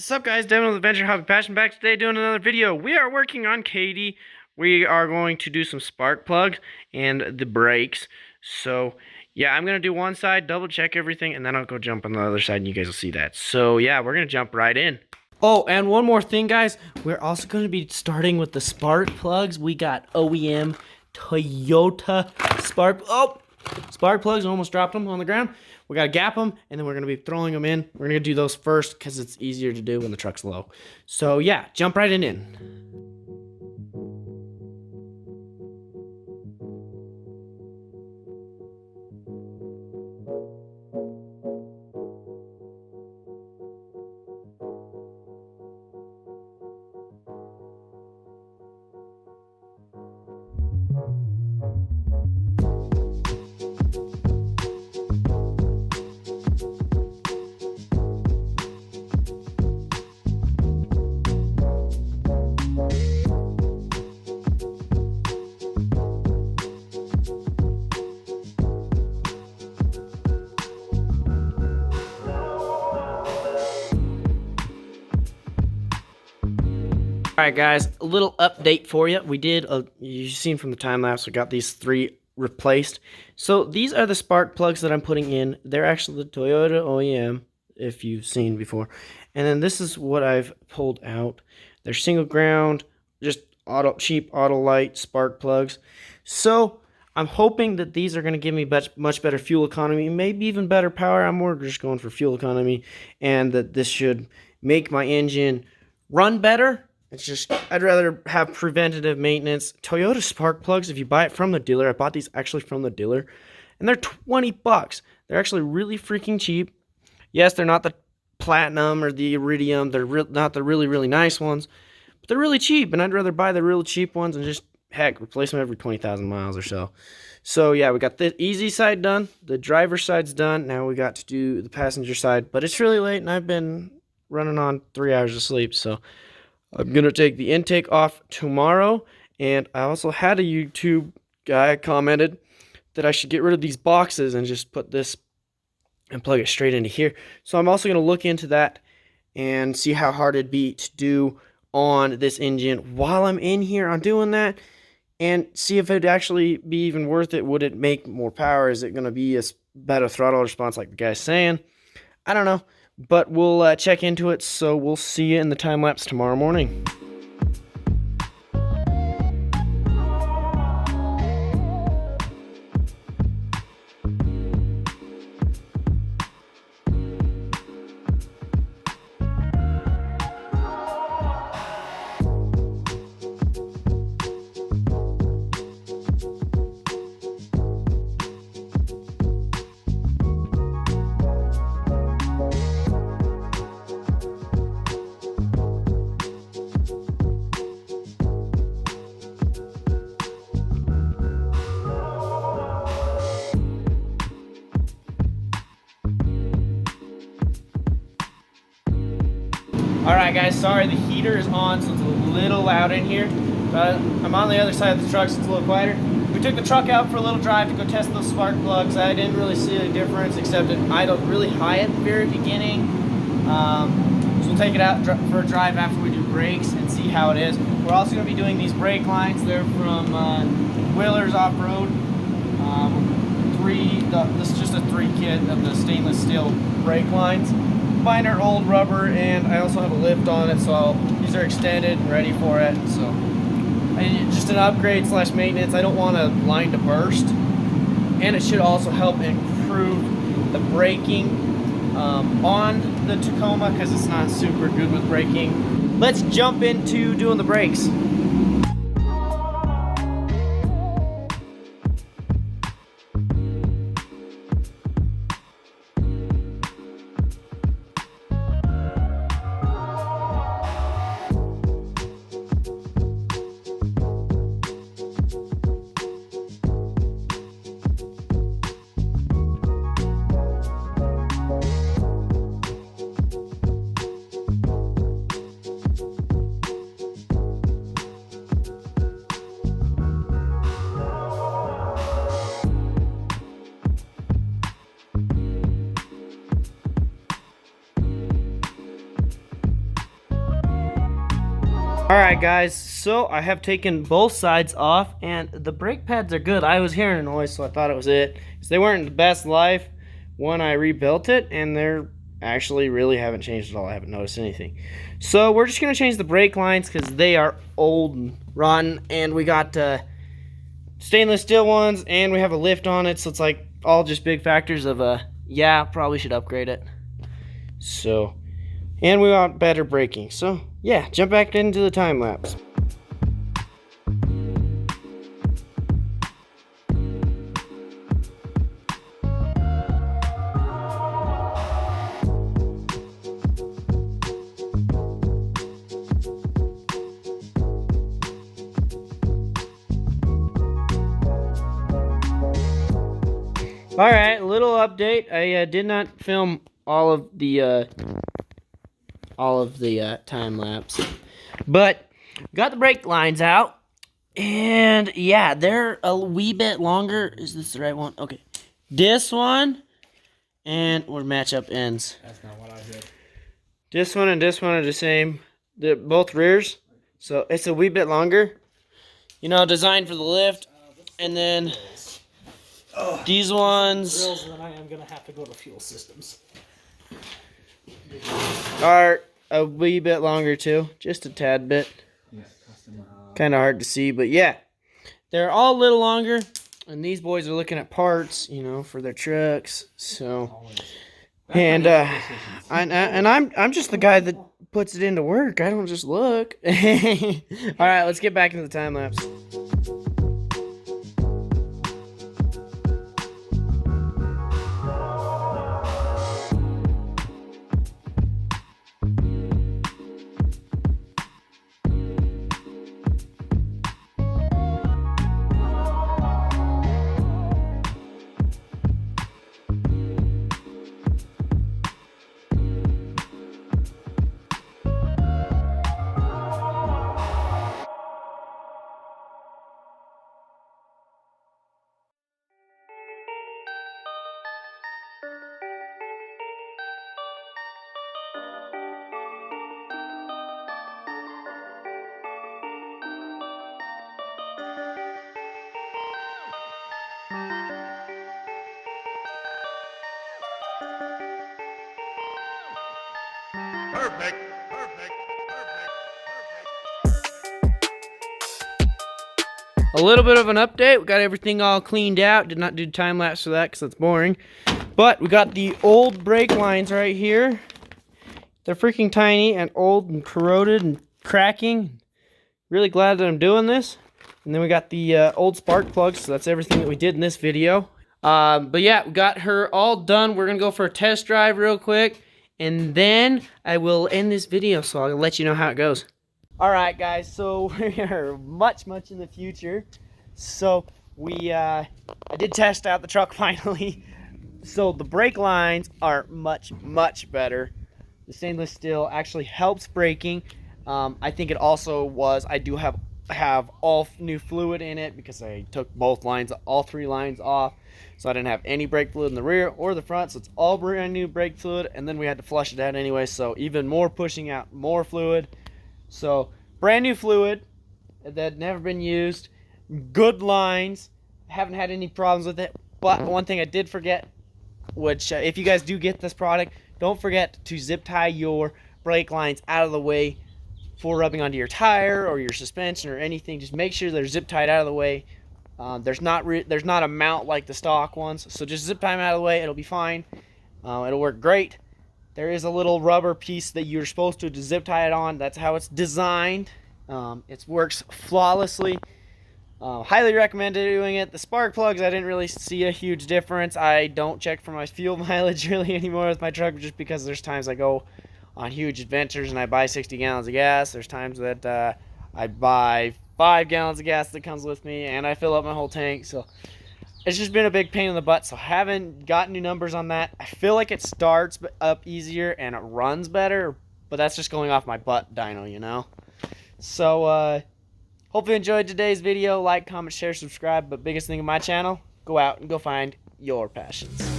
What's up, guys? Devin with Adventure Hobby Passion back today doing another video. We are working on Katie. We are going to do some spark plugs and the brakes. So, yeah, I'm going to do one side, double check everything, and then I'll go jump on the other side and you guys will see that. So, yeah, we're going to jump right in. Oh, and one more thing, guys. We're also going to be starting with the spark plugs. We got OEM Toyota spark plugs. Almost dropped them on the ground. We got to gap them, and then we're going to be throwing them in. We're going to do those first because it's easier to do when the truck's low. So, yeah, jump right in. Alright, guys, a little update for you. You've seen from the time lapse, we got these 3 replaced. So these are the spark plugs that I'm putting in. They're actually the Toyota OEM, if you've seen before. And then this is what I've pulled out. They're single ground, just cheap auto light spark plugs. So I'm hoping that these are going to give me much better fuel economy, maybe even better power. I'm more just going for fuel economy, and that this should make my engine run better. It's just, I'd rather have preventative maintenance. Toyota spark plugs, if you buy it from the dealer, I bought these actually from the dealer, and they're 20 bucks. They're actually really freaking cheap. Yes, they're not the platinum or the iridium. They're not the really, really nice ones, but they're really cheap, and I'd rather buy the real cheap ones and just, heck, replace them every 20,000 miles or so. So, yeah, we got the easy side done. The driver's side's done. Now we got to do the passenger side, but it's really late, and I've been running on 3 hours of sleep, so I'm going to take the intake off tomorrow, and I also had a YouTube guy commented that I should get rid of these boxes and just put this and plug it straight into here. So I'm also going to look into that and see how hard it'd be to do on this engine while I'm in here on doing that, and see if it'd actually be even worth it. Would it make more power? Is it going to be a better throttle response like the guy's saying? I don't know. But we'll check into it, so we'll see you in the time-lapse tomorrow morning. Alright, guys, sorry the heater is on, so it's a little loud in here. But I'm on the other side of the truck, so it's a little quieter. We took the truck out for a little drive to go test those spark plugs. I didn't really see a difference, except it idled really high at the very beginning. So we'll take it out for a drive after we do brakes and see how it is. We're also going to be doing these brake lines. They're from Wheelers Off-Road. This is just a 3 kit of the stainless steel brake lines. Binder old rubber, and I also have a lift on it, so these are extended and ready for it. So just an upgrade / maintenance. I don't want a line to burst, and it should also help improve the braking on the Tacoma, because it's not super good with braking. Let's jump into doing the brakes. Alright guys, so I have taken both sides off and the brake pads are good. I was hearing a noise, so I thought it was it. So they weren't the best life when I rebuilt it, and they're actually really haven't changed at all. I haven't noticed anything. So we're just going to change the brake lines because they are old and rotten, and we got stainless steel ones, and we have a lift on it, so it's like all just big factors of yeah, probably should upgrade it. So, and we want better braking. So yeah, jump back into the time lapse. Alright, a little update. I did not film all of the time lapse, but got the brake lines out, and yeah, they're a wee bit longer. Is this the right one? Okay, this one, and or match up ends. That's not what I did. This one and this one are the same. They're both rears, so it's a wee bit longer. You know, designed for the lift, and then these ones Then I am gonna have to go to fuel systems. are a wee bit longer too, just a tad bit. Kind of hard to see, but yeah, they're all a little longer. And these boys are looking at parts, you know, for their trucks. So, and I'm just the guy that puts it into work. I don't just look. All right, let's get back into the time lapse. Perfect. A little bit of an update. We got everything all cleaned out. Did not do time lapse for that because that's boring. But we got the old brake lines right here. They're freaking tiny and old and corroded and cracking. Really glad that I'm doing this. And then we got the old spark plugs. So that's everything that we did in this video. But yeah, we got her all done. We're going to go for a test drive real quick. And then I will end this video. So I'll let you know how it goes. Alright guys, so we are much in the future. So I did test out the truck finally. So the brake lines are much better. The stainless steel actually helps braking. I think it also was, I do have all new fluid in it because I took all three lines off. So I didn't have any brake fluid in the rear or the front. So it's all brand new brake fluid, and then we had to flush it out anyway. So even more pushing out more fluid. So brand new fluid that had never been used, good lines, haven't had any problems with it. But one thing I did forget, which if you guys do get this product, don't forget to zip tie your brake lines out of the way before rubbing onto your tire or your suspension or anything. Just make sure they're zip tied out of the way. There's not a mount like the stock ones, so just zip tie them out of the way. It'll be fine. It'll work great. There is a little rubber piece that you're supposed to zip tie it on. That's how it's designed. It works flawlessly. Highly recommend doing it. The spark plugs, I didn't really see a huge difference. I don't check for my fuel mileage really anymore with my truck, just because there's times I go on huge adventures and I buy 60 gallons of gas. There's times that I buy 5 gallons of gas that comes with me and I fill up my whole tank. So it's just been a big pain in the butt, so haven't got new numbers on that. I feel like it starts up easier and it runs better, but that's just going off my butt dyno, you know? So, hope you enjoyed today's video. Like, comment, share, subscribe, but biggest thing in my channel, go out and go find your passions.